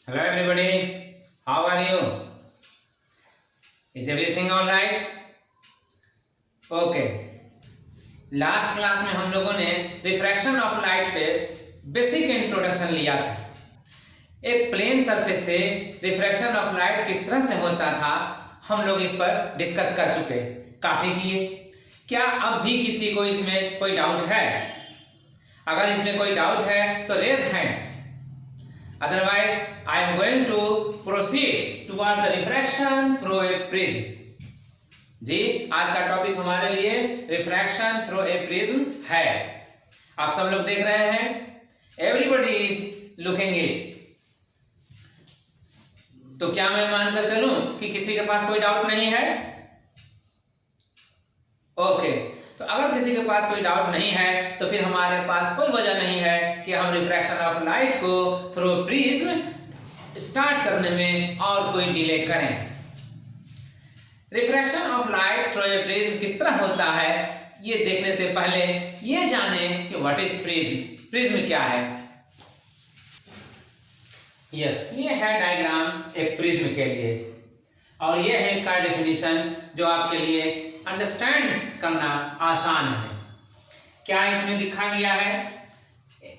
Hello everybody, how are you? Is everything all right? Okay. Last class में हम लोगों ने रिफ्रैक्शन ऑफ लाइट पे बेसिक इंट्रोडक्शन लिया था। एक प्लेन सरफेस से रिफ्रैक्शन ऑफ लाइट किस तरह से होता था हम लोग इस पर डिस्कस कर चुके, काफी किए। क्या अब भी किसी को इसमें कोई डाउट है? अगर इसमें कोई डाउट है तो raise hands, otherwise I am going to proceed towards the refraction through a prism। जी, आज का टॉपिक हमारे लिए रिफ्रैक्शन थ्रू ए प्रिज्म है। आप सब लोग देख रहे हैं, एवरीबडी इज लुकिंग इट। तो क्या मैं मानकर चलूं कि किसी के पास कोई डाउट नहीं है? ओके, तो अगर किसी के पास कोई डाउट नहीं है तो फिर हमारे पास कोई वजह नहीं है कि हम रिफ्रैक्शन ऑफ लाइट को थ्रू प्रिज्म स्टार्ट करने में और कोई डिले करें। Refraction of light through A prism किस तरह होता है, ये देखने से पहले ये जाने कि व्हाट इज प्रिज्म। प्रिज्म क्या है? यस, ये है डायग्राम एक प्रिज्म के लिए, और ये है इसका डेफिनेशन जो आपके लिए अंडरस्टैंड करना आसान है। क्या इसमें लिखा गया है?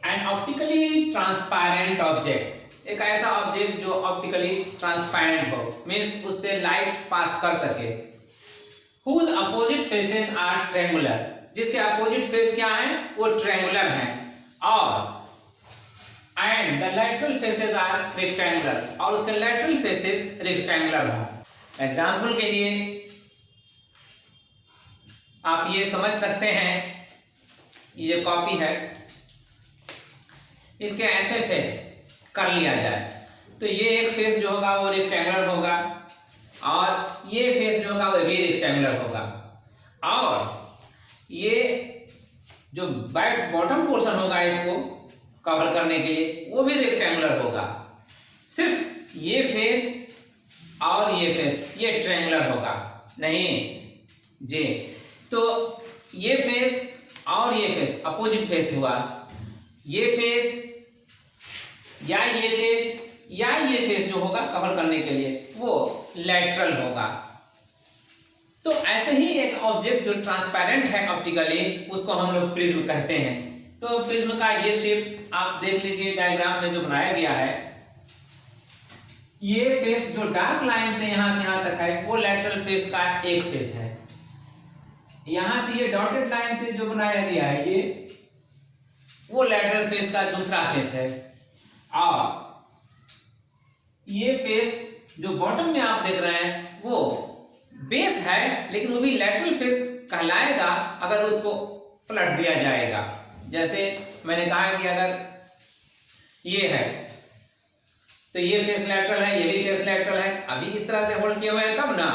एन ऑप्टिकली ट्रांसपेरेंट ऑब्जेक्ट, एक ऐसा ऑब्जेक्ट जो ऑप्टिकली ट्रांसपेरेंट हो, मींस उससे लाइट पास कर सके। Whose opposite faces are triangular, जिसके अपोजिट फेस क्या है? वो ट्रायंगुलर हैं। और and the lateral faces are rectangular, और उसके लैटरल फेसेस रेक्टेंगुलर हो। एग्जांपल के लिए आप ये समझ सकते हैं, ये कॉपी है, इसके ऐसे फेस कर लिया जाए तो ये एक फेस जो होगा वो रेक्टेंगुलर होगा, और ये फेस जो होगा वो भी रेक्टेंगुलर होगा, और ये जो बॉटम पोर्शन होगा इसको कवर करने के लिए वो भी रेक्टेंगुलर होगा। सिर्फ ये फेस और ये फेस ये ट्रायंगुलर होगा नहीं जी। तो ये फेस और ये फेस अपोजिट फेस हुआ, ये फेस या ये फेस जो होगा कवर करने के लिए वो लैटरल होगा। तो ऐसे ही एक ऑब्जेक्ट जो ट्रांसपेरेंट है ऑप्टिकली, उसको हम लोग प्रिज्म कहते हैं। तो प्रिज्म का ये शेप आप देख लीजिए डायग्राम में जो बनाया गया है। ये फेस जो डार्क लाइन से यहां तक है वो लैटरल फेस का एक फेस है। यहां से ये डॉटेड लाइन से जो बनाया गया है ये वो लैटरल फेस का दूसरा फेस है, और ये फेस जो बॉटम में आप देख रहे हैं वो बेस है, लेकिन वो भी लैटरल फेस कहलाएगा अगर उसको पलट दिया जाएगा। जैसे मैंने कहा कि अगर ये है तो ये फेस लैटरल है, ये भी फेस लैटरल है। अभी इस तरह से होल्ड किए हुए हैं तब ना,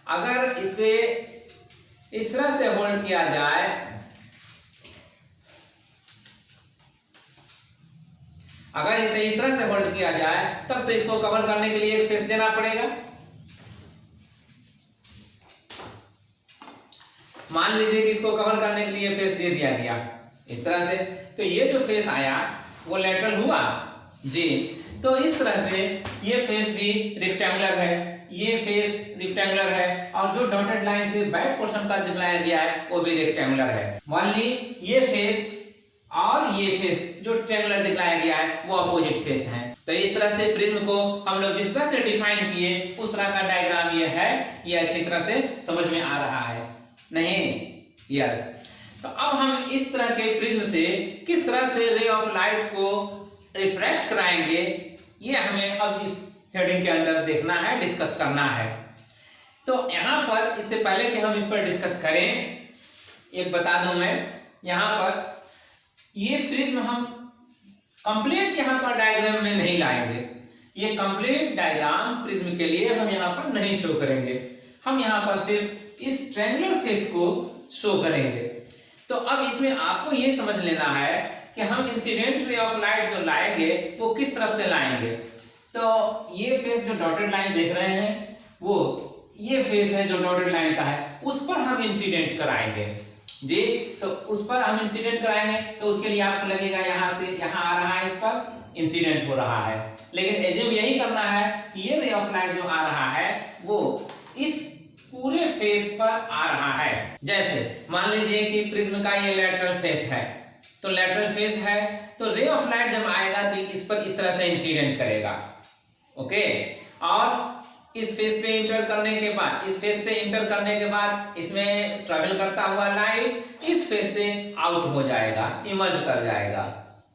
अगर इसे इस तरह से होल्ड किया जाए, अगर इसे इस तरह से होल्ड किया जाए तब तो इसको कवर करने के लिए एक फेस देना पड़ेगा। मान लीजिए कि इसको कवर करने के लिए फेस दे दिया गया इस तरह से, तो ये जो फेस आया वो लैटरल हुआ जी। तो इस तरह से ये फेस भी रेक्टेंगुलर है, ये फेस रेक्टेंगुलर है, और जो डॉटेड लाइन से बैक पोर्शन का दिखाया गया है वो भी रेक्टेंगुलर है। मान ली ये फेस और ये फेस जो ट्रायंगुलर दिखाया गया है वो अपोजिट फेस है। तो इस तरह से प्रिज्म को हम लोग जिस तरह से डिफाइन किए उस तरह का डायग्राम ये है। ये अच्छी तरह से समझ में आ रहा है नहीं? यस। तो अब हम इस तरह के प्रिज्म से किस तरह से रे ऑफ लाइट को रिफ्रैक्ट कराएंगे, ये हमें अब इस हेडिंग के अंदर देखना है, डिस्कस करना है। तो यहाँ पर इससे पहले कि हम इस पर डिस्कस करें, एक बता दूं मैं, यहाँ पर ये प्रिज्म हम कंप्लीट यहाँ पर डायग्राम में नहीं लाएंगे। ये कंप्लीट डायग्राम प्रिज्म के लिए हम यहाँ पर नहीं शो करेंगे, हम यहाँ पर सिर्फ इस ट्रायंगुलर फेस को शो करेंगे। तो अब इसमें आपको ये समझ लेना है कि हम इंसिडेंट रे ऑफ लाइट जो लाएंगे वो किस तरफ से लाएंगे। तो ये फेस जो डॉटेड लाइन देख रहे हैं वो ये फेस है जो डॉटेड लाइन का है, उस पर हम इंसिडेंट कराएंगे जी। तो उस पर हम इंसिडेंट कराएंगे तो उसके लिए आपको लगेगा यहाँ से यहाँ आ रहा है इस पर, इंसिडेंट हो रहा है। लेकिन एज्यूम यही करना है कि ये रे ऑफ लाइट जो आ रहा है वो इस पूरे फेस पर आ रहा है। जैसे मान लीजिए कि प्रिज्म का ये लेटरल फेस है, तो लेटरल फेस है तो रे ऑफ लाइट जब आएगा तो इस पर इस तरह से इंसिडेंट करेगा। ओके, और इस फेस पे इंटर करने के बाद, इस फेस से इंटर करने के बाद इसमें ट्रेवल करता हुआ लाइट इस फेस से आउट हो जाएगा, इमर्ज कर जाएगा।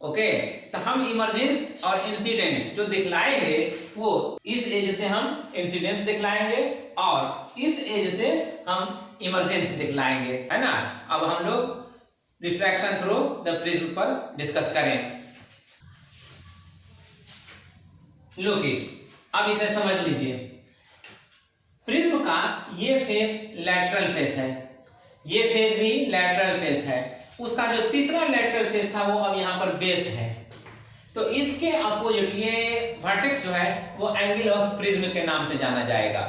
ओके, तो हम इमर्जेंस और इंसिडेंस जो दिखलाएंगे वो इस एज से हम इंसिडेंस दिखलाएंगे और इस एज से हम इमर्जेंस दिखलाएंगे, है ना। अब हम लोग रिफ्रैक्शन थ्रू द प्रिज्म पर डिस्कस करें। लुक इट, अब इसे समझ लीजिए। प्रिज्म का ये फेस लैटरल फेस है, ये फेस भी लैटरल फेस है, उसका जो तीसरा लैटरल फेस था वो अब यहाँ पर बेस है। तो इसके अपोजिट ये वर्टेक्स जो है वो एंगल ऑफ प्रिज्म के नाम से जाना जाएगा।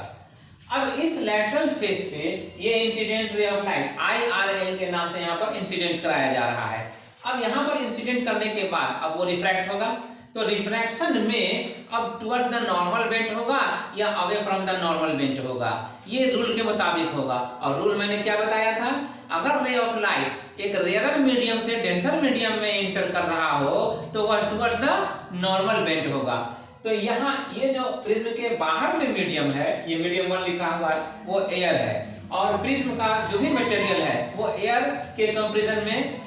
अब इस लैटरल फेस पे ये incident ray of light IRL के नाम से यहाँ पर इंसिडेंट कराया जा रहा है। अब यहाँ पर इंसिडेंट करने के बाद अब वो रिफ्रैक्ट होगा, तो रिफ्रैक्शन में अब टुवर्ड्स द नॉर्मल बेंट होगा या away from the normal bent होगा, ये रूल के मुताबिक होगा। और रूल मैंने क्या बताया था, अगर रे ऑफ लाइट एक रेयर मीडियम से डेंसर मीडियम में इंटर कर रहा हो तो वह टुवर्ड्स द नॉर्मल बेंट होगा। तो यहाँ ये जो प्रिज्म के बाहर में मीडियम है, ये मीडियम 1 लिखा हुआ है, वो एयर है, और प्रिज्म का जो भी मटेरियल है वो एयर के कंपैरिजन में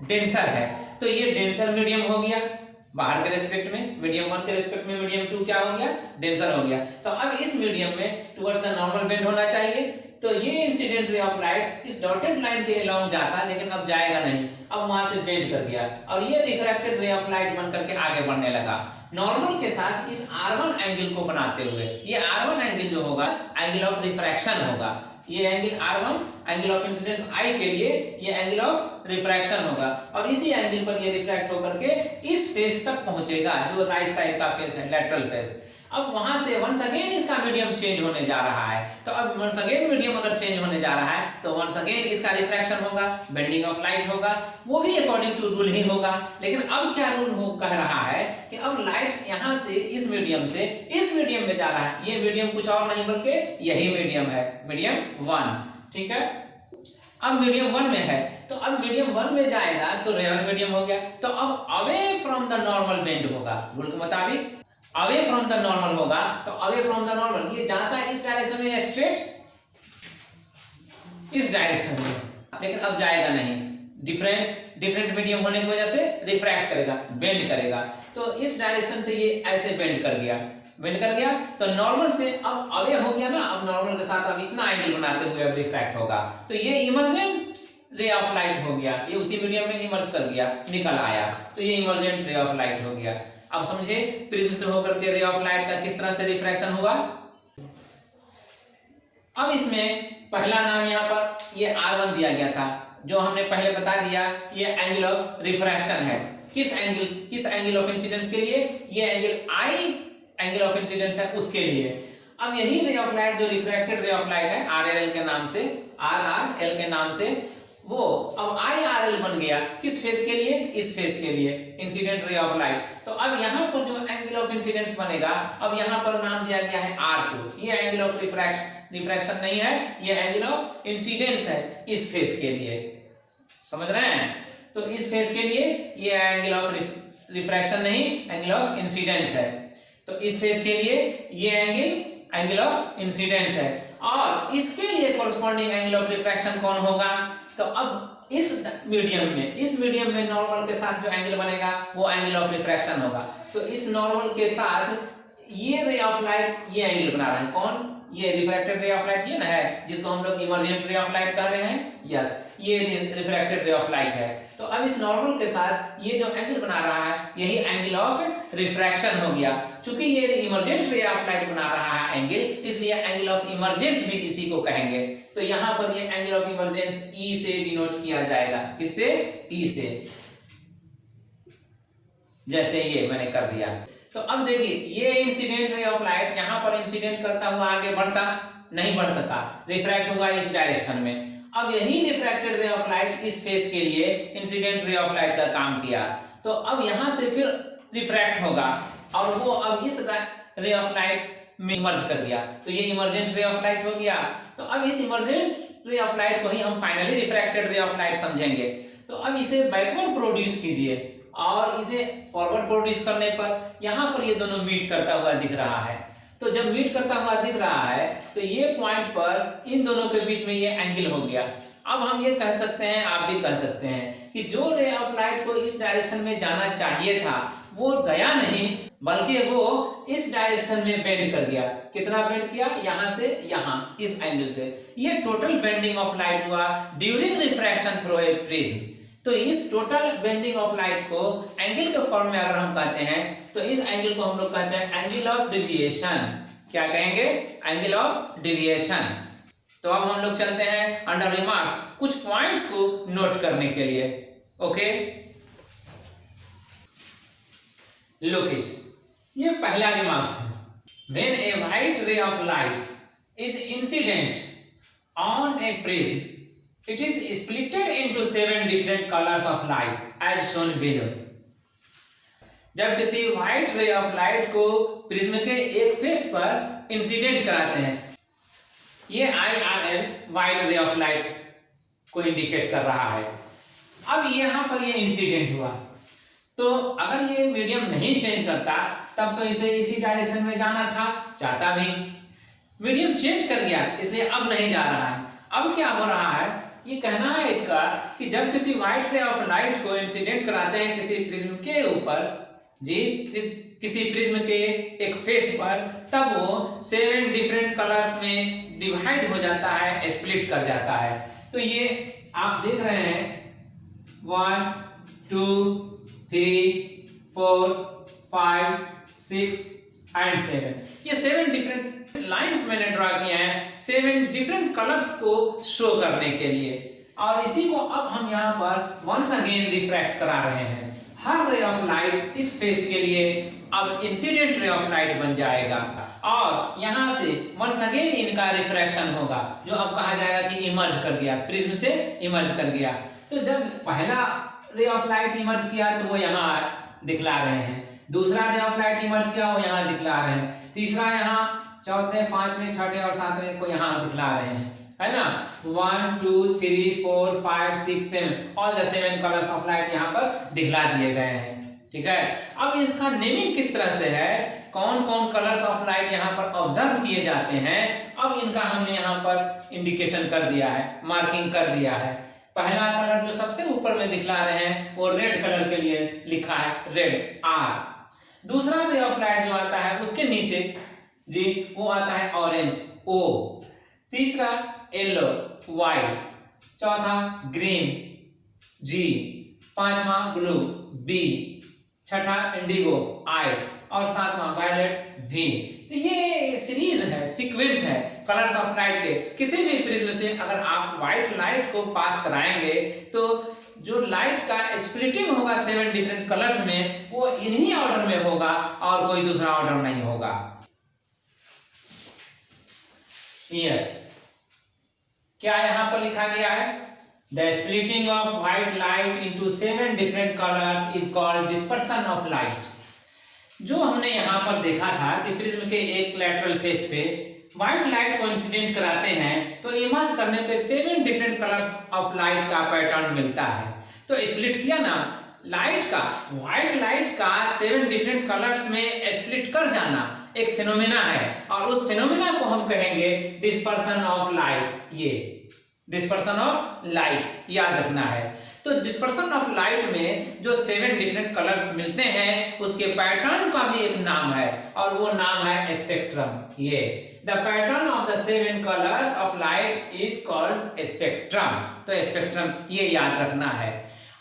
डेंसर है। तो ये डेंसर मीडियम हो गया बाहर के रेस्पेक्ट में, मीडियम 1 के रेस्पेक्ट में मीडियम 2 क्या हो गया, डेंसर हो गया। तो अब इस मीडियम में टुवर्ड्स द नॉर्मल बेंड होना चाहिए। तो ये इंसिडेंट रे ऑफ लाइट इस डॉटेड लाइन के अलोंग जाता, लेकिन अब जाएगा नहीं, अब वहां से बेंड कर दिया और ये रिफ्रैक्टेड रे ऑफ लाइट बन करके आगे बढ़ने लगा नॉर्मल के साथ इस R1 एंगल को बनाते हुए। ये R1 एंगल जो होगा एंगल ऑफ रिफ्रैक्शन होगा, ये angle R1 angle of incidence I के लिए ये एंगल ऑफ रिफ्रैक्शन होगा, और इसी एंगल पर ये रिफ्रैक्ट होकर के इस फेस तक पहुंचेगा जो राइट साइड का फेस है, लेटरल फेस। अब वहां से वंस अगेन इसका मीडियम चेंज होने जा रहा है। तो अब वंस अगेन मीडियम अगर चेंज होने जा रहा है तो वंस अगेन इसका रिफ्रैक्शन होगा, बेंडिंग ऑफ लाइट होगा, वो भी अकॉर्डिंग टू रूल ही होगा। लेकिन अब क्या रूल हो कह रहा है कि अब लाइट यहां से इस मीडियम से इस मीडियम में जा रहा है। ये मीडियम कुछ और नहीं बल्कि यही मीडियम है, मीडियम 1, ठीक है। अब मीडियम 1 में है, तो अब मीडियम 1 में जाएगा तो रेयर मीडियम हो गया, तो अब away from the normal bend होगा, रूल के मुताबिक अवे फ्रॉम द नॉर्मल होगा। तो अवे फ्रॉम द नॉर्मल ये जाता है इस डायरेक्शन में, स्ट्रेट इस डायरेक्शन में, लेकिन अब जाएगा नहीं, डिफरेंट मीडियम होने की वजह से रिफ्रैक्ट करेगा, बेंड करेगा। तो इस डायरेक्शन से ये ऐसे बेंड कर गया, तो नॉर्मल से अब अवे हो गया ना, अब नॉर्मल के साथ अब इतना एंगल बनाते हुए अब रिफ्रैक्ट होगा। तो ये इमर्जेंट रे ऑफ लाइट हो गया, ये उसी मीडियम में इमर्ज कर गया, निकल आया, तो ये इमर्जेंट रे ऑफ लाइट हो गया। अब समझे प्रिज्म से होकर के रे ऑफ लाइट का किस तरह से रिफ्रैक्शन हुआ। अब इसमें पहला नाम यहाँ पर ये R1 दिया गया था, जो हमने पहले बता दिया ये एंगल ऑफ रिफ्रैक्शन है। किस एंगल ऑफ इंसिडेंस के लिए, ये angle I angle of incidence है उसके लिए। अब यही रे ऑफ लाइट जो रिफ्रैक्टेड रे ऑफ लाइट है RRL के नाम से, RRL के नाम से, वो अब IRL बन गया किस फेस के लिए, इस फेस के लिए, इंसिडेंट रे ऑफ लाइट। तो अब यहाँ पर जो एंगल ऑफ इंसिडेंस बनेगा, अब यहाँ पर नाम दिया गया है R2। ये एंगल ऑफ रिफ्रैक्शन नहीं है, ये एंगल ऑफ इंसिडेंस है इस फेस के लिए, समझ रहे हैं। तो इस फेस के लिए ये एंगल ऑफ रिफ्रैक्शन नहीं, एंगल ऑफ इंसिडेंस है। तो इस फेस के लिए ये एंगल ऑफ इंसिडेंस है, और इसके लिए कॉरेस्पॉन्डिंग एंगल ऑफ रिफ्रैक्शन कौन होगा। तो अब इस मीडियम में नॉर्मल के साथ जो एंगल बनेगा वो एंगल ऑफ रिफ्रैक्शन होगा। तो इस नॉर्मल के साथ ये रे ऑफ लाइट ये एंगल बना रहा है, कौन, ये रिफ्रैक्टेड रे ऑफ लाइट ये ना है जिसको हम लोग इमर्जेंट रे ऑफ लाइट कह रहे हैं, यस, ये रिफ्रैक्टेड रे ऑफ लाइट है। तो अब इस नॉर्मल के साथ ये जो एंगल बना रहा है यही एंगल ऑफ रिफ्रैक्शन हो गया। चूंकि ये इमर्जेंट रे ऑफ लाइट बना रहा है एंगल, इसलिए एंगल ऑफ इमर्जेंस भी इसी को कहेंगे। तो यहाँ पर ये एंगल ऑफ इमर्जेंस E से डिनोट किया जाएगा, किससे, E से, जैसे ये मैंने कर दिया। तो अब देखिए ये इंसिडेंट रे ऑफ लाइट यहाँ पर इंसिडेंट करता हुआ आगे बढ़ता नहीं बढ़ सका, रिफ्रैक्ट हुआ इस डायरेक्शन में। अब यही रिफ्रैक्टेड रे ऑफ लाइट इस फेस के लिए इंसिडेंट रे ऑफ लाइट का काम किया। तो अब यहाँ से फिर रिफ्रैक्ट होगा और वो अब इस रे ऑफ लाइट में इमर्ज कर गया, तो ये इमर्जेंट रे ऑफ लाइट हो गया। तो अब इस इमर्जेंट रे ऑफ लाइट को ही हम finally refracted ray of light समझेंगे। तो अब इसे बैकवर्ड प्रोड्यूस कीजिए और इसे फॉरवर्ड प्रोड्यूस करने पर यहाँ पर ये दोनों मीट करता हुआ दिख रहा है। तो जब मीट करता हुआ दिख रहा है तो ये पॉइंट पर इन दोनों के बीच में ये एंगल हो गया। अब हम ये कह सकते हैं, आप भी कह सकते हैं कि जो रे ऑफ लाइट को इस डायरेक्शन में जाना चाहिए था वो गया नहीं, बल्कि वो इस डायरेक्शन में बेंड कर गया। कितना बेंड किया? यहाँ से यहाँ, इस एंगल से। ये टोटल बेंडिंग ऑफ लाइट हुआ during refraction through a prism. तो इस टोटल बेंडिंग ऑफ लाइट को एंगल के फॉर्म में अगर हम कहते हैं तो इस एंगल को हम लोग कहते हैं एंगल ऑफ डेविएशन। क्या कहेंगे? Angle of deviation. तो अब हम लोग चलते हैं अंडर रिमार्क्स कुछ पॉइंट्स को नोट करने के लिए। Okay, look it. ये पहला रिमार्क्स है, when a white ray of light is incident on a prism it is splitted into 7 different colors of light as shown below। जब किसी व्हाइट रे ऑफ लाइट को prism के एक face पर incident कराते हैं, ये IRL white ray of light को इंडिकेट कर रहा है। अब यहाँ पर ये इंसिडेंट हुआ, तो अगर ये मीडियम नहीं चेंज करता तब तो इसे इसी डायरेक्शन में जाना था, चाहता भी। मीडियम चेंज कर गया इसलिए अब नहीं जा रहा है। अब क्या हो रहा है? ये कहना है इसका कि जब किसी व्हाइट रे ऑफ लाइट को इंसिडेंट कराते हैं किसी प्रिज्म के ऊपर, जी किसी प्रिज्म के एक फेस पर, तब वो 7 डिफरेंट कलर्स में डिवाइड हो जाता है, स्प्लिट कर जाता है। तो ये आप देख रहे हैं 1 2 3 4 5 6 एंड 7, ये 7 डिफरेंट लाइंस मैंने ड्रा किए हैं 7 डिफरेंट कलर्स को शो करने के लिए। और इसी को अब हम यहाँ पर वंस अगेन रिफ्रैक्ट करा रहे हैं। हर रे ऑफ लाइट इस फेस के लिए अब इंसिडेंट रे ऑफ लाइट बन जाएगा और यहाँ से वंस अगेन इनका रिफ्रैक्शन होगा, जो अब कहा जाएगा कि इमर्ज कर गया, प्रिज्म से इमर्ज कर गया। तो जब पहला रे ऑफ लाइट इमर्ज किया तो वो यहाँ दिखला रहे हैं, दूसरा रे ऑफ लाइट इमर्ज किया वो यहाँ दिखला रहे हैं, तीसरा यहाँ, चौथे, पांचवें, छठे और सातवें को यहाँ दिखला रहे हैं, है ना। 1 2 3 4 5 6 7 all the 7 colours of light यहाँ पर दिखला दिए गए हैं। ठीक है, अब इसका नेमिंग किस तरह से है, कौन कौन कलर्स ऑफ लाइट यहाँ पर ऑब्जर्व किए जाते हैं, अब इनका हमने यहाँ पर इंडिकेशन कर दिया है, मार्किंग कर दिया है। पहला कलर जो सबसे ऊपर में दिखला रहे हैं वो रेड कलर के लिए लिखा है, रेड R। दूसरा रे ऑफ लाइट जो आता है उसके नीचे जी वो आता है ऑरेंज O। तीसरा येलो Y, चौथा ग्रीन G, पांचवा ब्लू B, छठा इंडिगो I और सातवां वायलेट V। तो ये सीरीज है, सीक्वेंस है कलर्स ऑफ लाइट के। किसी भी प्रिज्म से अगर आप व्हाइट लाइट को पास कराएंगे तो जो लाइट का स्प्लिटिंग होगा 7 डिफरेंट कलर्स में वो इन्हीं ऑर्डर में होगा और कोई दूसरा ऑर्डर नहीं होगा। यस, क्या यहां पर लिखा गया है? The splitting of white light into 7 different colours is called dispersion of light. जो हमने यहाँ पर देखा था कि प्रिज्म के एक लैटरल फेस पे व्हाइट लाइट को इंसिडेंट कराते हैं तो इमर्ज करने पे 7 डिफरेंट कलर्स ऑफ लाइट का पैटर्न मिलता है। तो स्प्लिट किया ना लाइट का, व्हाइट लाइट का 7 डिफरेंट कलर्स में स्प्लिट कर जाना एक फिनोमेना है और उस फिनोमेना को हम कहेंगे डिस्पर्सन ऑफ लाइट। ये डिस्पर्सन ऑफ लाइट याद रखना है। तो डिस्पर्सन ऑफ लाइट में जो 7 डिफरेंट कलर्स मिलते हैं उसके पैटर्न का भी एक नाम है और वो नाम है स्पेक्ट्रम। ये the pattern of the 7 colours of light is called spectrum. तो स्पेक्ट्रम ये याद रखना है।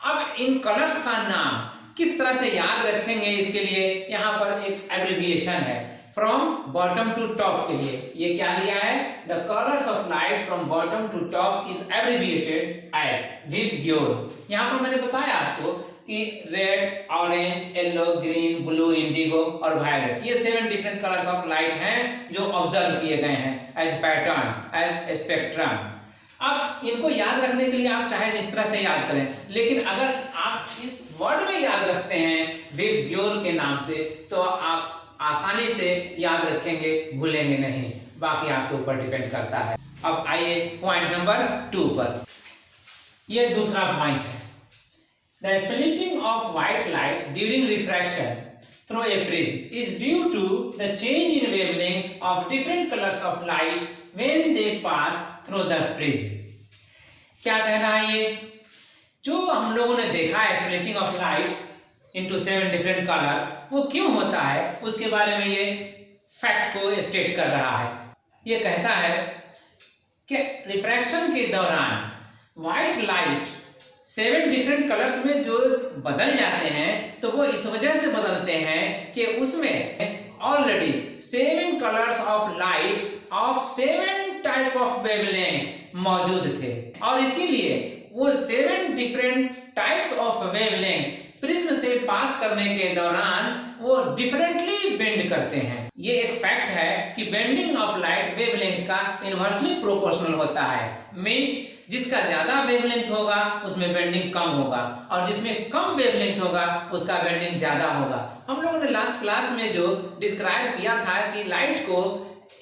अब इन कलर्स का नाम किस तरह से याद रखेंगे, इसके लिए यहाँ पर एक एब्रिविएशन है फ्रॉम बॉटम टू टॉप के लिए। ये क्या लिया है? The colours of light from bottom to top is abbreviated as VIBGYOR. यहाँ पर मैंने बताया आपको कि red, orange, yellow, green, blue, indigo और वायलेट ये 7 डिफरेंट कलर्स ऑफ लाइट हैं जो ऑब्जर्व किए गए हैं एज पैटर्न, एज स्पेक्ट्रम। अब इनको याद रखने के लिए आप चाहे जिस तरह से याद करें, लेकिन अगर आप इस वर्ड में याद रखते हैं वेव्योल के नाम से तो आप आसानी से याद रखेंगे, भूलेंगे नहीं। बाकी आपके ऊपर डिपेंड करता है। अब आइए पॉइंट नंबर 2 पर। ये दूसरा पॉइंट है, the splitting of white light during refraction through a prism is due to the change in wavelength of different colors of light when they pass through the prism। क्या कहना है ये? जो हम लोगों ने देखा है splitting of light into 7 different colours, वो क्यों होता है उसके बारे में ये फैक्ट को स्टेट कर रहा है। ये कहता है कि रिफ्रैक्शन के दौरान व्हाइट लाइट 7 डिफरेंट कलर्स में जो बदल जाते हैं तो वो इस वजह से बदलते हैं कि उसमें already 7 colours of light of 7 type of wavelengths मौजूद थे, और इसीलिए वो 7 different types of wavelength prism से पास करने के दौरान वो डिफरेंटली बेंड करते हैं। ये एक फैक्ट है कि बेंडिंग ऑफ लाइट वेवलेंथ का इनवर्सली प्रोपोर्शनल होता है। मींस जिसका ज्यादा वेवलेंथ होगा उसमें बेंडिंग कम होगा, और जिसमें कम वेवलेंथ होगा उसका बेंडिंग ज्यादा होगा। हम लोगों ने लास्ट क्लास में जो डिस्क्राइब किया था कि लाइट को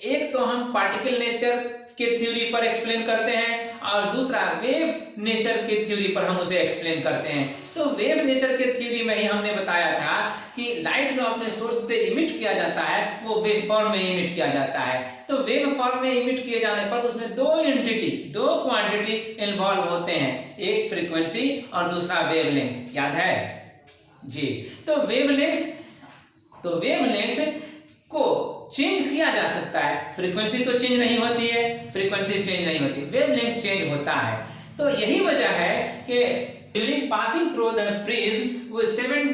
एक तो हम पार्टिकल नेचर के थ्योरी पर एक्सप्लेन करते हैं और दूसरा वेव नेचर के थ्योरी पर हम उसे एक्सप्लेन करते हैं। तो वेव नेचर के थ्योरी में ही हमने बताया था कि लाइट जो अपने सोर्स से इमिट किया जाता है वो वेव फॉर्म में इमिट किया जाता है। तो वेव फॉर्म में इमिट किए जाने पर उसमें दो क्वांटिटी इन्वॉल्व होते हैं, एक फ्रीक्वेंसी और दूसरा वेवलेंथ। याद है जी? तो वेवलेंथ को चेंज किया जा सकता है, फ्रीक्वेंसी तो चेंज नहीं होती है, वेवलेंथ चेंज होता है। तो यही वजह है कि during passing through the prism वो 7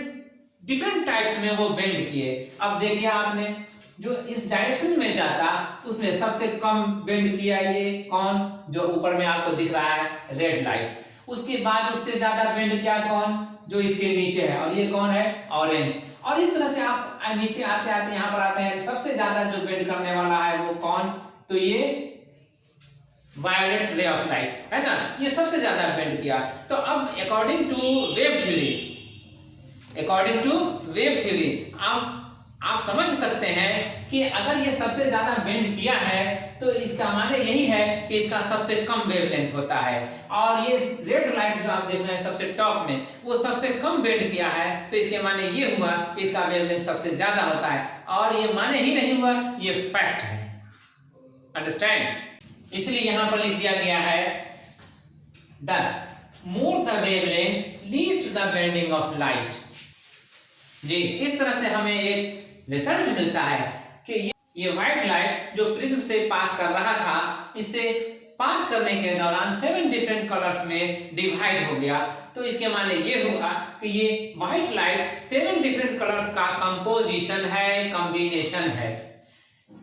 डिफरेंट टाइप्स में वो बेंड किए। अब देखिए आपने जो इस डायरेक्शन में जाता उसमें सबसे कम बेंड किया ये कौन, जो ऊपर में आपको दिख रहा है रेड लाइट। उसके बाद उससे ज्यादा बेंड किया कौन, जो इसके नीचे है, और ये कौन है ऑरेंज। और इस तरह से आप नीचे आते आते यहाँ पर आते हैं, सबसे ज्यादा जो बेंड करने वाला है वो कौन, तो ये वायलेट रे ऑफ लाइट है ना, ये सबसे ज्यादा बेंड किया। तो अब अकॉर्डिंग टू वेव थ्योरी आप समझ सकते हैं कि अगर ये सबसे ज्यादा बेंड किया है तो इसका माने यही है कि इसका सबसे कम वेवलेंथ होता है। और ये रेड लाइट जो आप देख रहे हैं सबसे टॉप में, वो सबसे कम बेंड किया है, तो इसके माने ये हुआ कि इसका वेवलेंथ सबसे ज्यादा होता है। और ये माने ही नहीं हुआ, ये फैक्ट है। अंडरस्टैंड? इसलिए यहां पर लिख दिया गया है 10 more the wavelength least the bending of light. जी, इस तरह से हमें एक रिजल्ट मिलता है कि ये व्हाइट लाइट जो प्रिज्म से पास कर रहा था, इससे पास करने के दौरान 7 डिफरेंट कलर्स में डिवाइड हो गया। तो इसके माने ये हुआ कि ये व्हाइट लाइट 7 डिफरेंट कलर्स का कंपोजिशन है, कॉम्बिनेशन है।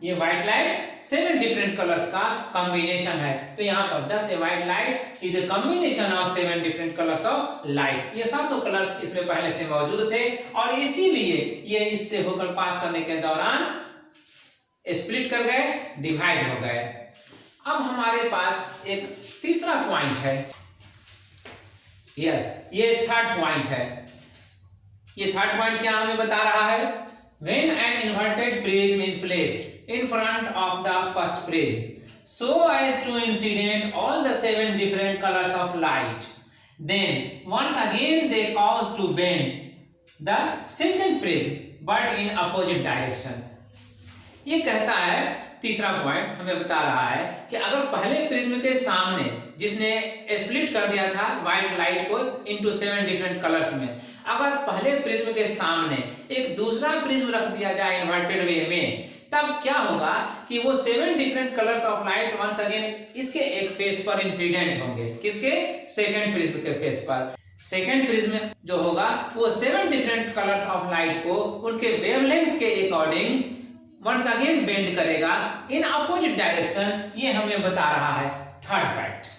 ये व्हाइट लाइट 7 डिफरेंट कलर्स का कॉम्बिनेशन है। तो यहाँ पर 10 a white light is a combination of 7 different colours of light. ये सातों कलर्स इसमें पहले से मौजूद थे और इसीलिए ये इससे होकर पास करने के दौरान स्प्लिट कर गए, डिवाइड हो गए। अब हमारे पास एक तीसरा पॉइंट है। यस, ये थर्ड पॉइंट है। ये थर्ड पॉइंट क्या हमें बता रहा है? When an inverted prism is placed in front of the first prism so as to incident all the 7 different colors of light, then once again they cause to bend the second prism but in opposite direction। ये कहता है, तीसरा point हमें बता रहा है कि अगर पहले प्रिज्म के सामने जिसने स्प्लिट कर दिया था व्हाइट लाइट को इनटू 7 डिफरेंट कलर्स में, अगर पहले प्रिज्म के सामने एक दूसरा प्रिज्म रख दिया जाए इन्वर्टेड वे में, तब क्या होगा कि वो 7 different colours of light once again इसके एक फेस पर इंसिडेंट होंगे। किसके? सेकंड प्रिज्म के फेस पर। सेकंड प्रिज्म जो होगा वो 7 डिफरेंट कलर्स ऑफ लाइट को उनके वेवलेंथ के अकॉर्डिंग वंस अगेन बेंड करेगा इन अपोजिट डायरेक्शन। ये हमें बता रहा है थर्ड फैक्ट।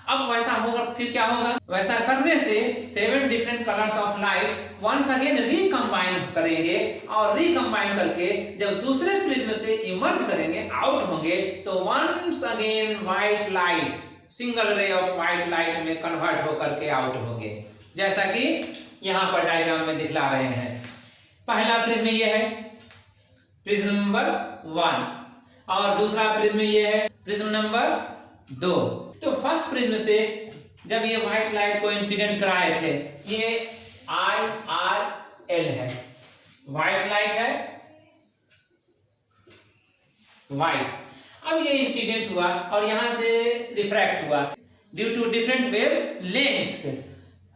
अब वैसा होगा, फिर क्या होगा? वैसा करने से 7 different colours of light once again recombine करेंगे और रिकंबाइन करके जब दूसरे प्रिज्म से इमर्ज करेंगे, आउट होंगे, तो once again white light single ray of white light में कन्वर्ट होकर के आउट होंगे, जैसा कि यहाँ पर डायग्राम में दिखला रहे हैं। पहला प्रिज्म ये है, प्रिज्म नंबर 1, और दूसरा प्रिज्म ये है, प्रिज्म नंबर 2। तो फर्स्ट प्रिज्म से जब ये व्हाइट लाइट को इंसिडेंट कराए थे, ये IRL है, व्हाइट लाइट है, व्हाइट। अब ये इंसिडेंट हुआ और यहां से रिफ्रैक्ट हुआ due to different wavelengths.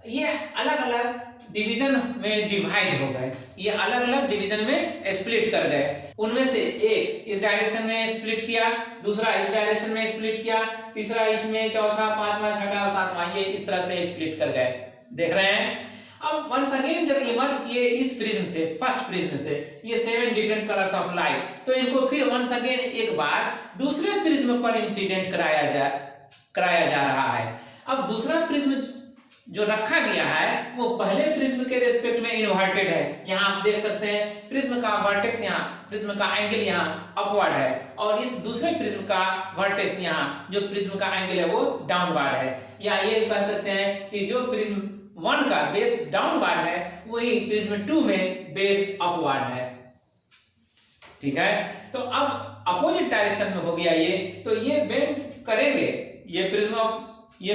ये अलग अलग डिवीजन में डिवाइड हो गए, ये अलग अलग डिवीजन में स्प्लिट कर गए। उनमें से एक इस डायरेक्शन में स्प्लिट किया, दूसरा इस डायरेक्शन में स्प्लिट किया, तीसरा इसमें, चौथा, पांचवा, छठा और सातवां ये इस तरह से स्प्लिट कर गए। देख रहे हैं। अब वंस अगेन जब इमर्ज किए इस प्रिज्म से, फर्स्ट प्रिज्म से, ये 7 डिफरेंट कलर्स ऑफ लाइट, तो इनको फिर वंस अगेन एक बार दूसरे प्रिज्म पर इंसिडेंट कराया जा रहा है। अब दूसरा प्रिज्म जो रखा गया है वो पहले प्रिज्म के रेस्पेक्ट में इन्वर्टेड है। यहाँ आप देख सकते हैं प्रिज्म का वर्टेक्स यहाँ, प्रिज्म का एंगल यहाँ अपवर्ड है, और इस दूसरे प्रिज्म का वर्टेक्स यहाँ जो प्रिज्म का एंगल है वो डाउनवर्ड है। या ये कह सकते हैं कि जो प्रिज्म 1 का बेस डाउनवर्ड है वही प्रिज्म 2 में बेस अपवर्ड है। ठीक है, तो अब अपोजिट डायरेक्शन में हो गया ये, तो ये बेंड करेंगे, ये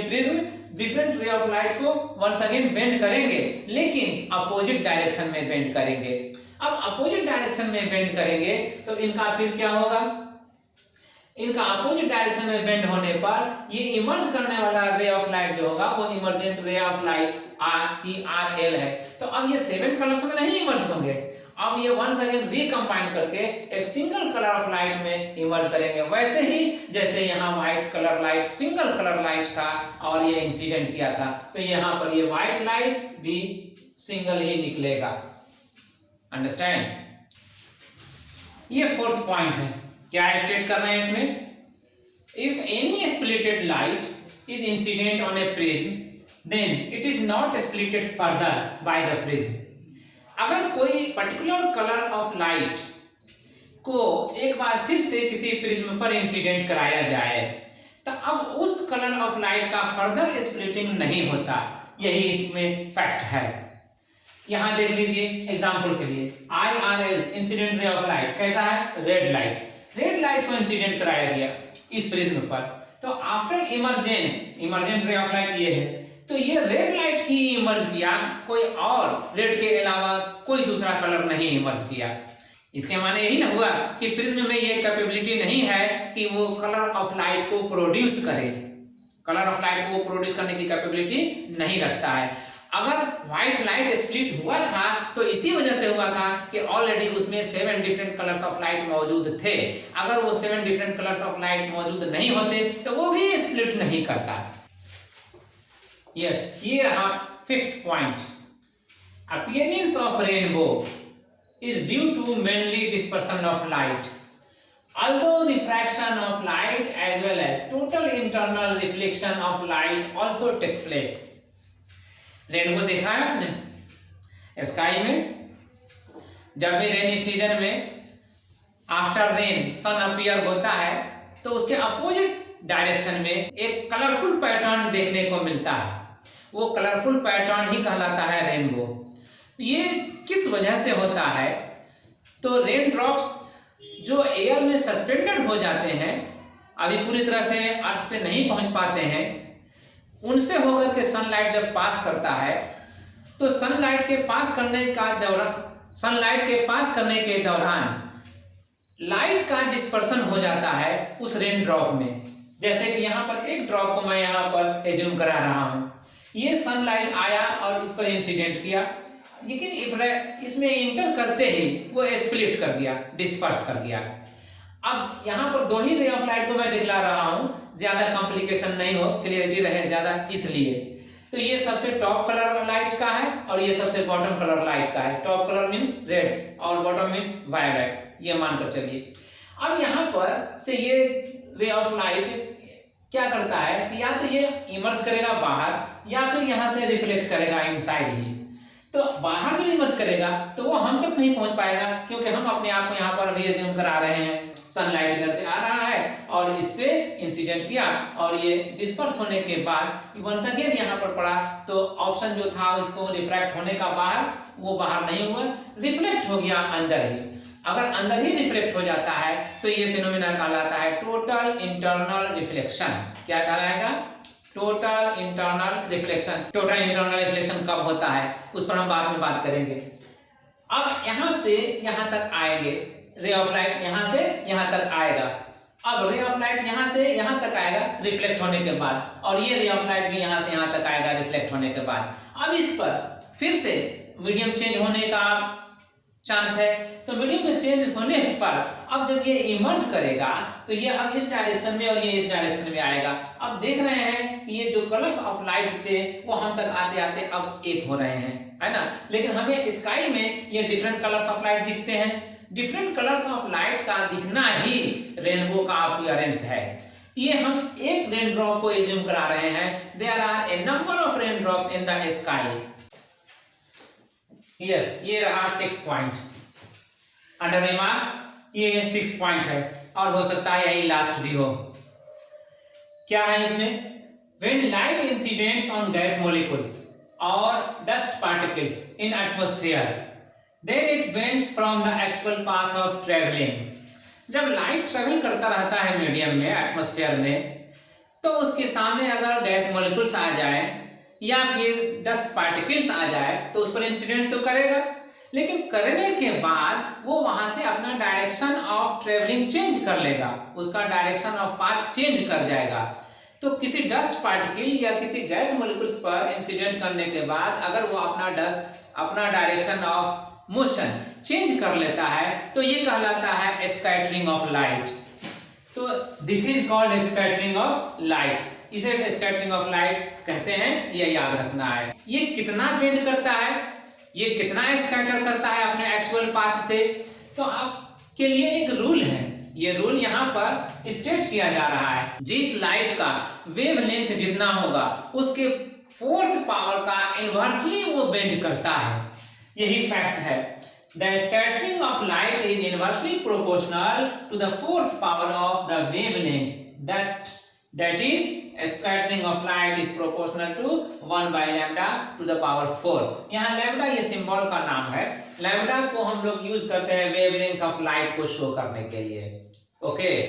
prism different ray of light को वंस अगेन बेंड करेंगे, लेकिन अपोजिट डायरेक्शन में बेंड करेंगे। अब अपोजिट डायरेक्शन में बेंड करेंगे तो इनका फिर क्या होगा, इनका अपोजिट डायरेक्शन में बेंड होने पर ये इमर्ज करने वाला रे ऑफ लाइट जो होगा वो emergent ray of light IRL है। तो अब ये 7 कलर्स में नहीं इमर्ज होंगे, अब ये वंस अगेन रिकंबाइन करके एक सिंगल कलर ऑफ लाइट में इमर्ज करेंगे। वैसे ही जैसे यहाँ white colour light single colour light था और ये इंसिडेंट किया था, तो यहाँ पर ये व्हाइट लाइट भी सिंगल ही निकलेगा। अंडरस्टैंड? ये 4th पॉइंट है। क्या स्टेट कर रहे हैं इसमें? If any splitted light is incident on a prism then it is not splitted further by the prism. अगर कोई पर्टिकुलर कलर ऑफ लाइट को एक बार फिर से किसी प्रिज्म पर इंसिडेंट कराया जाए तो अब उस कलर ऑफ लाइट का फर्दर स्प्लिटिंग नहीं होता, यही इसमें फैक्ट है। यहां देख लीजिए एग्जांपल के लिए, IRL incident ray of light कैसा है? रेड लाइट को इंसिडेंट कराया गया इस प्रिज्म पर, तो after emergent ray of light ये है, तो ये रेड लाइट ही इमर्ज किया, कोई और रेड के अलावा कोई दूसरा कलर नहीं इमर्ज किया। इसके माने यही ना हुआ कि प्रिज्म में ये कैपेबिलिटी नहीं है कि वो कलर ऑफ लाइट को प्रोड्यूस करे, कलर ऑफ लाइट को प्रोड्यूस करने की कैपेबिलिटी नहीं रखता है। अगर व्हाइट लाइट स्प्लिट हुआ था तो इसी वजह से हुआ था कि ऑलरेडी उसमें 7 डिफरेंट कलर्स ऑफ लाइट मौजूद थे। अगर वो 7 डिफरेंट कलर्स ऑफ लाइट मौजूद नहीं होते तो वो भी स्प्लिट नहीं करता। यस, ये रहा 5th point. Appearance of rainbow is due to mainly dispersion of light, although refraction of light as well as total internal reflection of light also take place। Rainbow देखा है आपने स्काई में? जब भी रेनी सीजन में after rain सन appear होता है तो उसके अपोजिट डायरेक्शन में एक कलरफुल पैटर्न देखने को मिलता है, वो कलरफुल पैटर्न ही कहलाता है रेनबो। ये किस वजह से होता है? तो रेन ड्रॉप्स जो एयर में सस्पेंडेड हो जाते हैं, अभी पूरी तरह से अर्थ पे नहीं पहुंच पाते हैं, उनसे होकर के सनलाइट जब पास करता है तो सनलाइट के पास करने के दौरान लाइट का डिस्पर्सन हो जाता है उस रेन ड्रॉप में। जैसे कि यहाँ पर एक ड्रॉप को मैं यहाँ पर एज्यूम करा रहा हूँ, ये सनलाइट आया और इस पर इंसिडेंट किया, लेकिन इसमें इंटर करते ही वो स्प्लिट कर गया, डिस्पर्स कर गया। अब यहाँ पर 2 ही रे ऑफ लाइट को मैं दिखला रहा हूँ, ज्यादा कॉम्प्लिकेशन नहीं हो, क्लियरिटी रहे ज्यादा इसलिए। तो ये सबसे टॉप कलर लाइट का है और ये सबसे बॉटम कलर लाइट का है। टॉप कलर मीन्स रेड और बॉटम मीन्स वायलेट, ये मानकर चलिए। अब यहाँ पर से ये रे ऑफ लाइट क्या करता है कि या तो ये इमर्ज करेगा बाहर या फिर यहाँ से रिफ्लेक्ट करेगा इनसाइड ही। तो बाहर जब इमर्ज करेगा तो वो हम तक नहीं पहुंच पाएगा, क्योंकि हम अपने आप को यहाँ पर भी एज्यूम करा रहे हैं सनलाइट इधर से आ रहा है और इस पे इंसिडेंट किया और ये डिस्पर्स होने के बाद वंस अगेन यहाँ पर पड़ा, तो ऑप्शन जो था इसको रिफ्रैक्ट होने का बाहर, वो बाहर नहीं हुआ, रिफ्लेक्ट हो गया अंदर ही। अगर अंदर ही रिफ्लेक्ट हो जाता है तो ये फिनोमेना कहलाता है टोटल इंटरनल रिफ्लेक्शन। क्या कहलाएगा? Total internal reflection. Total internal reflection कब होता है उस पर हम बाद में बात करेंगे। अब यहाँ से यहाँ तक आएंगे, रे ऑफ लाइट यहाँ से यहाँ तक आएगा। अब रे ऑफ लाइट यहाँ से यहाँ तक आएगा रिफ्लेक्ट होने के बाद, और ये रे ऑफ लाइट भी यहाँ से यहाँ तक आएगा रिफ्लेक्ट होने के बाद। अब इस पर फिर से मीडियम चेंज होने का चांस है, तो मीडियम में चेंज होने पर अब जब ये इमर्ज करेगा तो ये अब इस डायरेक्शन में और ये इस डायरेक्शन में आएगा। अब देख रहे हैं कि ये जो कलर्स ऑफ लाइट थे वो हम तक आते आते अब एक हो रहे हैं, है ना। लेकिन हमें स्काई में ये डिफरेंट कलर्स ऑफ लाइट दिखते हैं। डिफरेंट कलर्स ऑफ लाइट का दिखना ही रेनबो का अपीयरेंस है। ये हम एक रेन ड्रॉप को एज्यूम करा रहे हैं। There are a number of rain drops in the sky. Yes, ये रहा 6 पॉइंट अंडर रिमार्क्स, ये 6 पॉइंट है और हो सकता है यही लास्ट भी हो। क्या है इसमें? When light incidents on gas molecules और dust particles in atmosphere then it bends from the actual path of travelling. जब लाइट ट्रेवल करता रहता है मीडियम में, एटमॉस्फेयर में, तो उसके सामने अगर गैस मॉलिक्यूल्स आ जाए या फिर डस्ट पार्टिकल्स आ जाए तो उस पर इंसिडेंट तो करेगा, लेकिन करने के बाद वो वहां से अपना डायरेक्शन ऑफ ट्रेवलिंग चेंज कर लेगा, उसका डायरेक्शन ऑफ पाथ चेंज कर जाएगा। तो किसी डस्ट पार्टिकल या किसी गैस मॉलिक्यूल्स पर इंसिडेंट करने के बाद अगर वो अपना डायरेक्शन ऑफ मोशन चेंज कर लेता है तो ये कहलाता है स्कैटरिंग ऑफ लाइट। तो this is called scattering of light. इसे स्कैटरिंग ऑफ लाइट कहते हैं, ये याद रखना है। ये कितना बेंड करता है, ये कितना स्कैटर करता है अपने एक्चुअल पाथ से, तो आपके लिए एक रूल है। ये रूल यहाँ पर स्टेट किया जा रहा है। जिस लाइट का वेवलेंथ जितना होगा उसके 4th पावर का इनवर्सली वो बेंड करता है, यही फैक्ट है। The scattering of light is inversely proportional to the 4th power of the wavelength. That is, scattering of light is proportional to 1 by lambda to the power 4. यहाँ lambda ये symbol का नाम है। Lambda को हम लोग use करते हैं वेवलेंथ ऑफ लाइट को शो करने के लिए। ओके,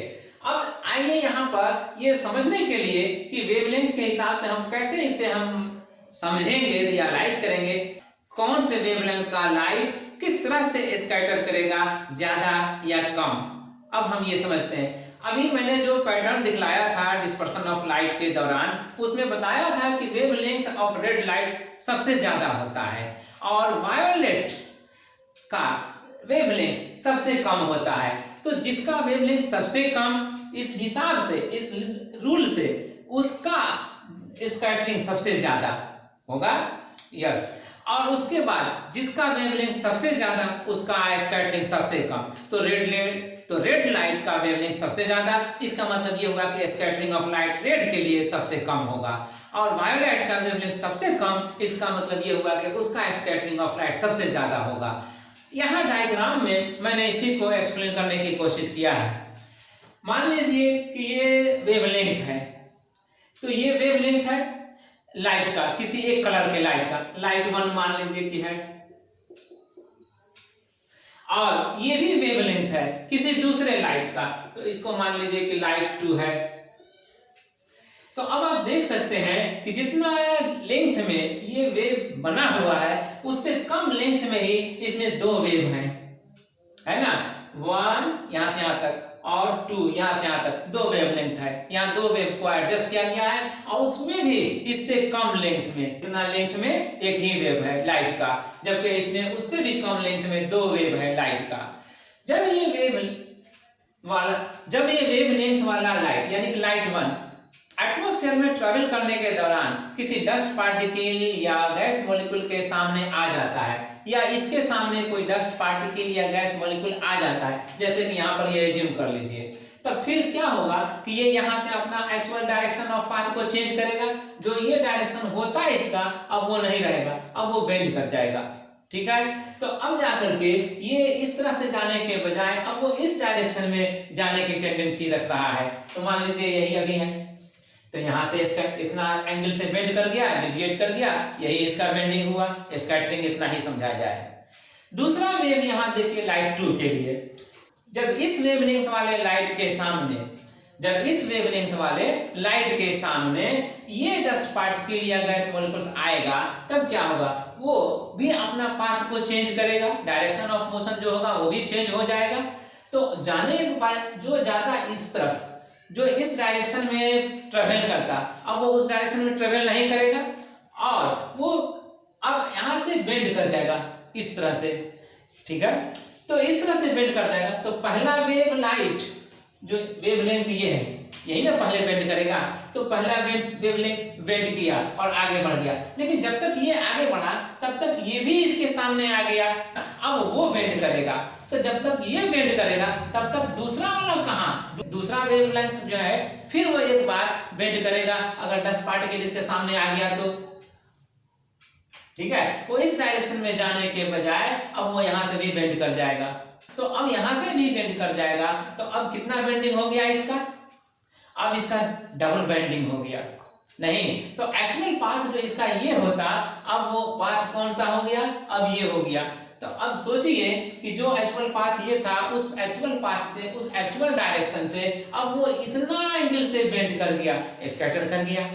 अब आइए यहाँ पर ये समझने के लिए कि वेवलेंथ के हिसाब से हम कैसे इसे हम समझेंगे, रियलाइज करेंगे कौन से वेवलेंथ का लाइट किस तरह से स्कैटर करेगा, ज्यादा या कम। अब हम ये समझते हैं। अभी मैंने जो पैटर्न दिखलाया था डिस्पर्शन ऑफ लाइट के दौरान, उसमें बताया था कि वेवलेंथ ऑफ रेड लाइट सबसे ज्यादा होता है और वायोलेट का वेवलेंथ सबसे कम होता है। तो जिसका वेवलेंथ सबसे कम, इस हिसाब से, इस रूल से उसका स्कैटरिंग सबसे ज्यादा होगा। यस, और उसके बाद जिसका वेवलेंथ सबसे ज्यादा उसका स्कैटरिंग सबसे कम। तो रेड लाइट का वेवलेंथ सबसे ज्यादा, इसका मतलब ये होगा कि स्कैटरिंग ऑफ लाइट रेड के लिए सबसे कम होगा। और वायोलेट का वेवलेंथ सबसे कम, इसका मतलब ये होगा कि उसका स्कैटरिंग ऑफ लाइट सबसे ज्यादा होगा। यहाँ डायग्राम में मैंने इसी को एक्सप्लेन करने की कोशिश किया है। मान लीजिए कि ये वेवलेंथ है, तो ये वेवलेंथ है लाइट का, किसी एक कलर के लाइट का, लाइट 1 मान लीजिए कि है, और ये भी वेवलेंथ है किसी दूसरे लाइट का, तो इसको मान लीजिए कि लाइट 2 है। तो अब आप देख सकते हैं कि जितना लेंथ में ये वेव बना हुआ है उससे कम लेंथ में ही इसमें 2 वेव हैं, है ना। 1 यहां से यहां तक और 2 यहां से यहां तक, 2 वेवलेंथ है। यहाँ 2 वेव को एडजस्ट किया गया है और उसमें भी इससे कम लेंथ में, इतना लेंथ में एक ही वेव है लाइट का, जबकि इसमें उससे भी कम लेंथ में 2 वेव है लाइट का। जब ये वेव लेंथ वाला लाइट यानी कि लाइट 1 एटमॉस्फेयर में ट्रेवल करने के दौरान किसी डस्ट पार्टिकल या गैस मॉलिक्यूल के सामने आ जाता है, या इसके सामने कोई डस्ट पार्टिकल या गैस मॉलिक्यूल आ जाता है, जैसे कि यहाँ पर ये एज्यूम कर लीजिए, तब फिर क्या होगा कि ये यहाँ से अपना एक्चुअल डायरेक्शन ऑफ पाथ को चेंज करेगा। जो ये डायरेक्शन होता है इसका, अब वो नहीं रहेगा, अब वो बेंड कर जाएगा। ठीक है। तो अब जाकर के ये इस तरह से जाने के बजाय अब वो इस डायरेक्शन में जाने की टेंडेंसी रख रहा है। तो मान लीजिए यही अभी है, तो यहाँ से इसका इतना एंगल से बेंड कर गया, डिविएट कर गया, यही इसका बेंडिंग हुआ। स्कैटरिंग इतना ही समझा जाए। दूसरा वेव यहाँ देखिए लाइट 2 के लिए, जब इस वेवलेंथ वाले लाइट के सामने ये डस्ट पार्टिकल या गैस मॉलिक्यूल्स आएगा, तब क्या होगा, वो भी अपना पाथ को चेंज करेगा, डायरेक्शन ऑफ मोशन जो होगा वो भी चेंज हो जाएगा। तो जाने के बाद जो ज्यादा इस तरफ, जो इस डायरेक्शन में ट्रेवल करता, अब वो उस डायरेक्शन में ट्रेवल नहीं करेगा और वो अब यहां से बेंड कर जाएगा इस तरह से, ठीक है। तो इस तरह से बेंड कर जाएगा। तो पहला वेव लाइट जो वेवलेंथ ये है, यही ना पहले बेंड करेगा, तो पहला वेवलेंथ बेंड किया और आगे बढ़ गया। लेकिन जब तक ये आगे बढ़ा तब तक ये भी इसके सामने आ गया, अब वो बेंड करेगा। तो जब तक ये बेंड करेगा तब तक दूसरा वाला कहाँ, दूसरा वेवलेंथ जो है फिर वो एक बार बेंड करेगा, अगर 10 पार्टिकल इसके सामने आ गया तो, ठीक है। वो इस डायरेक्शन में जाने के बजाय अब वो यहां से भी बेंड कर जाएगा। तो अब यहां से भी बेंड कर जाएगा, तो अब कितना बेंडिंग हो गया इसका, अब इसका डबल बेंडिंग हो गया। नहीं तो एक्चुअल पाथ जो इसका ये होता, अब वो पाथ कौन सा हो गया, अब ये हो गया। तो अब सोचिए कि जो एक्चुअल पाथ ये था, उस एक्चुअल पाथ से, उस एक्चुअल डायरेक्शन से अब वो इतना एंगल से बेंड कर गया, स्कैटर कर गया।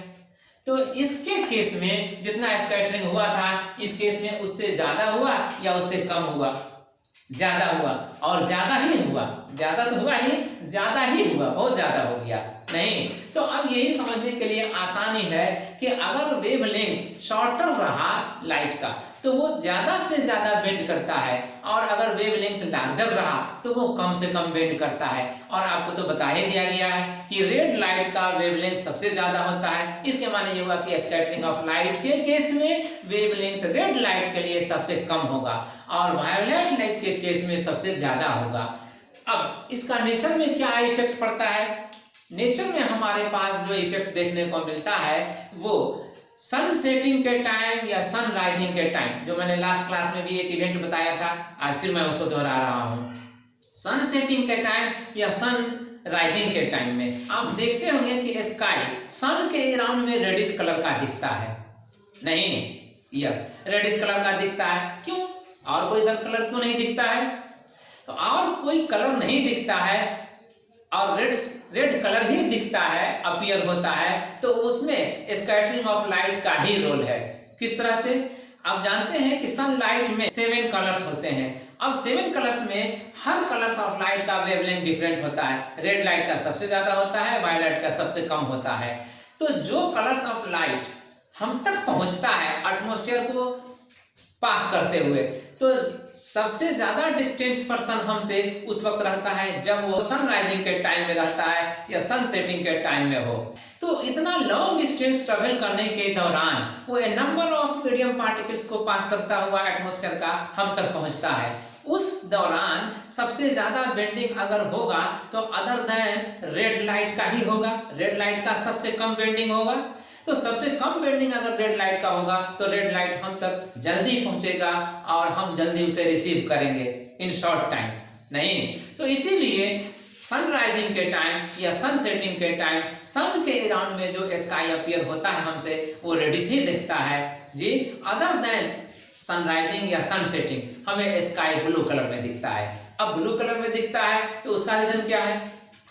तो इसके केस में जितना स्कैटरिंग हुआ था, इस केस में उससे ज्यादा हुआ या उससे कम हुआ, ज्यादा हुआ, और ज्यादा ही हुआ, ज्यादा तो हुआ ही, ज्यादा ही हुआ, बहुत ज्यादा हो गया। नहीं तो अब यही समझने के लिए आसानी है कि अगर वेवलेंथ शॉर्टर रहा लाइट का तो वो ज्यादा से ज्यादा बेंड करता है, और अगर वेवलेंथ लार्जर रहा तो वो कम से कम बेंड करता है। और आपको तो बता ही दिया गया है कि रेड लाइट का वेवलेंथ सबसे ज्यादा होता है। इसके माने ये हुआ कि स्कैटरिंग ऑफ लाइट के केस में वेवलेंथ रेड लाइट के लिए सबसे कम होगा और वायलेट लाइट के केस में सबसे ज्यादा होगा। अब इसका नेचर में क्या इफेक्ट पड़ता है, नेचर में हमारे पास जो इफेक्ट देखने को मिलता है वो सन सेटिंग के टाइम या सन राइजिंग के टाइम, जो मैंने लास्ट क्लास में भी एक इवेंट बताया था, आज फिर मैं उसको दोहरा रहा हूँ। सन सेटिंग के टाइम या सन राइजिंग के टाइम में आप देखते होंगे कि स्काई सन के अराउंड में रेडिश कलर का दिखता है। नहीं, यस, रेडिश कलर का दिखता है। क्यों, और कोई कलर क्यों नहीं दिखता है? तो और कोई कलर नहीं दिखता है और रेड कलर ही दिखता है, अपीयर होता है, तो उसमें स्कैटरिंग ऑफ लाइट का ही रोल है। किस तरह से? आप जानते हैं कि सनलाइट में 7 कलर्स होते हैं। अब 7 कलर्स में हर कलर्स ऑफ लाइट का वेवलेंथ डिफरेंट होता है। रेड लाइट का सबसे ज्यादा होता है, वायलेट का सबसे कम होता है। तो जो कलर्स ऑफ लाइट हम तक पहुंचता है एटमॉस्फेयर को पास करते हुए, तो सबसे ज्यादा डिस्टेंस पर सन हमसे उस वक्त रहता है जब वो सन राइजिंग के टाइम में रहता है या सन सेटिंग के टाइम में हो। तो इतना लॉन्ग डिस्टेंस ट्रेवल करने के दौरान वो ए नंबर ऑफ मीडियम पार्टिकल्स को पास करता हुआ एटमॉस्फेयर का हम तक पहुंचता है। उस दौरान सबसे ज्यादा बेंडिंग अगर होगा तो अदर देन रेड लाइट का ही होगा। रेड लाइट का सबसे कम बेंडिंग होगा। तो सबसे कम बेंडिंग अगर रेड लाइट का होगा तो रेड लाइट हम तक जल्दी पहुंचेगा और हम जल्दी उसे रिसीव करेंगे इन शॉर्ट टाइम। नहीं तो इसीलिए सन राइजिंग के टाइम या सन सेटिंग के टाइम सन के अराउंड में जो स्काई अपीयर होता है हमसे वो रेडिश ही दिखता है जी। अदर देन सन राइजिंग या सन सेटिंग हमें स्काई ब्लू कलर में दिखता है। अब ब्लू कलर में दिखता है तो उसका रीजन क्या है?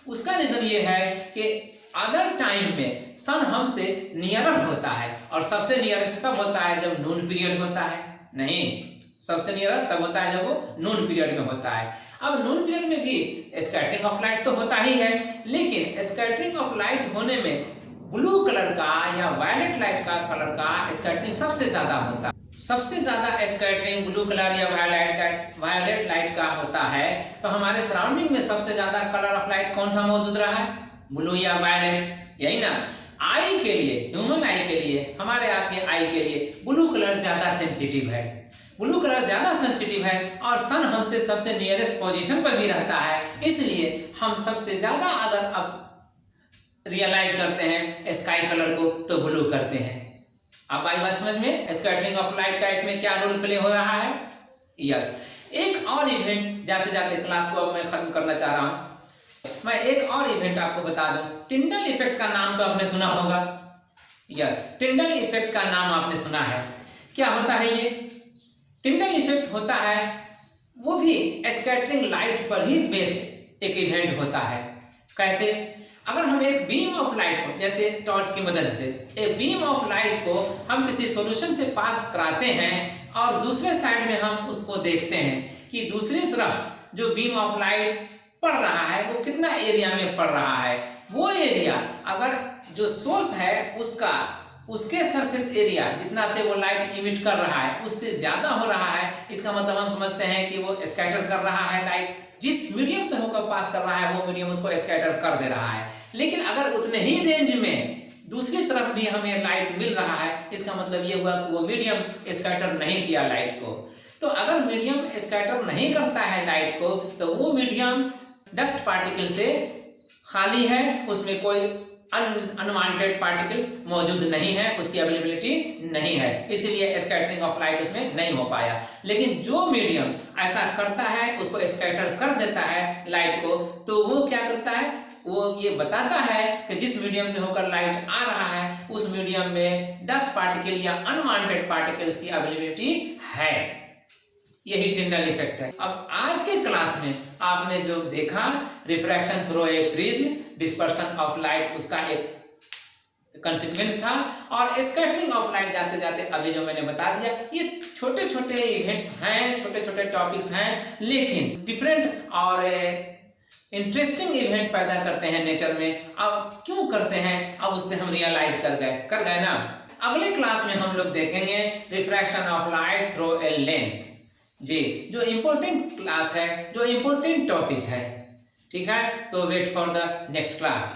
उसका रीजन ये है कि अदर टाइम में सन हमसे नियरर होता है, और सबसे नियरेस्ट तब होता है जब नून पीरियड होता है। नहीं, सबसे नियरर तब होता है जब वो नून पीरियड में होता है। अब नून पीरियड में भी स्कैटरिंग ऑफ लाइट तो होता ही है, लेकिन स्कैटरिंग ऑफ लाइट होने में ब्लू कलर का या वायलेट लाइट का कलर का स्कैटरिंग सबसे ज्यादा होता है। सबसे ज्यादा स्कैटरिंग ब्लू कलर या वायलेट लाइट का होता है। तो हमारे सराउंडिंग में सबसे ज्यादा कलर ऑफ लाइट कौन सा मौजूद रहा है? ब्लू या वायलेट, यही ना। आई के लिए, ह्यूमन आई के लिए, हमारे आपके आई के लिए ब्लू कलर ज्यादा सेंसिटिव है। ब्लू कलर ज्यादा सेंसिटिव है और सन हमसे सबसे नियरेस्ट पोजीशन पर भी रहता है, इसलिए हम सबसे ज्यादा अगर अब रियलाइज करते हैं स्काई कलर को तो ब्लू करते हैं। अब आई बात समझ में? स्कैटरिंग ऑफ लाइट का इसमें क्या रोल प्ले हो रहा है? यस, एक और इवेंट जाते जाते क्लास को अब मैं खत्म करना चाह रहा हूं। मैं एक और इवेंट आपको बता दूं। टिंडल इफेक्ट का नाम तो आपने सुना होगा। यस, टिंडल इफेक्ट का नाम आपने सुना है। क्या होता है ये? टिंडल इफेक्ट होता है, वो भी स्कैटरिंग लाइट पर ही बेस्ड एक इवेंट होता है। कैसे? अगर हम एक बीम ऑफ लाइट को, जैसे टॉर्च की मदद से एक बीम ऑफ लाइट को हम किसी सॉल्यूशन से पास कराते हैं और दूसरे साइड में हम उसको देखते हैं कि दूसरी तरफ जो बीम ऑफ लाइट पड़ रहा है वो कितना एरिया में पड़ रहा है। वो एरिया अगर जो सोर्स है उसके सरफेस एरिया जितना से वो लाइट इमिट कर रहा है उससे ज्यादा हो रहा है, इसका मतलब हम समझते हैं कि वो स्कैटर कर रहा है लाइट। जिस मीडियम से होकर पास कर रहा है वो मीडियम उसको स्कैटर कर दे रहा है। लेकिन अगर उतने ही रेंज में दूसरी तरफ भी हमें लाइट मिल रहा है, इसका मतलब ये हुआ कि वो मीडियम स्कैटर नहीं किया लाइट को। तो अगर मीडियम स्कैटर नहीं करता है लाइट को तो वो मीडियम डस्ट पार्टिकल से खाली है, उसमें कोई अनवांटेड पार्टिकल्स मौजूद नहीं है, उसकी अवेलेबिलिटी नहीं है, इसीलिए स्कैटरिंग ऑफ लाइट उसमें नहीं हो पाया। लेकिन जो मीडियम ऐसा करता है, उसको स्कैटर कर देता है लाइट को, तो वो क्या करता है? वो ये बताता है कि जिस मीडियम से होकर लाइट आ रहा है उस मीडियम में डस्ट पार्टिकल या अनवांटेड पार्टिकल्स की अवेलेबिलिटी है। यही टिंडल इफेक्ट है। अब आज के क्लास में आपने जो देखा refraction through a prism, dispersion of light, उसका एक कंसीक्वेंस था, और स्कैटरिंग ऑफ लाइट जाते जाते अभी जो मैंने बता दिया, ये छोटे छोटे इवेंट्स हैं, छोटे छोटे टॉपिक्स हैं, लेकिन डिफरेंट और इंटरेस्टिंग इवेंट पैदा करते हैं नेचर में। अब क्यों करते हैं, अब उससे हम रियलाइज कर गए ना। अगले क्लास में हम लोग देखेंगे refraction of light through a lens जी, जो इम्पोर्टेंट क्लास है, जो इम्पोर्टेंट टॉपिक है। ठीक है, तो wait for the next class.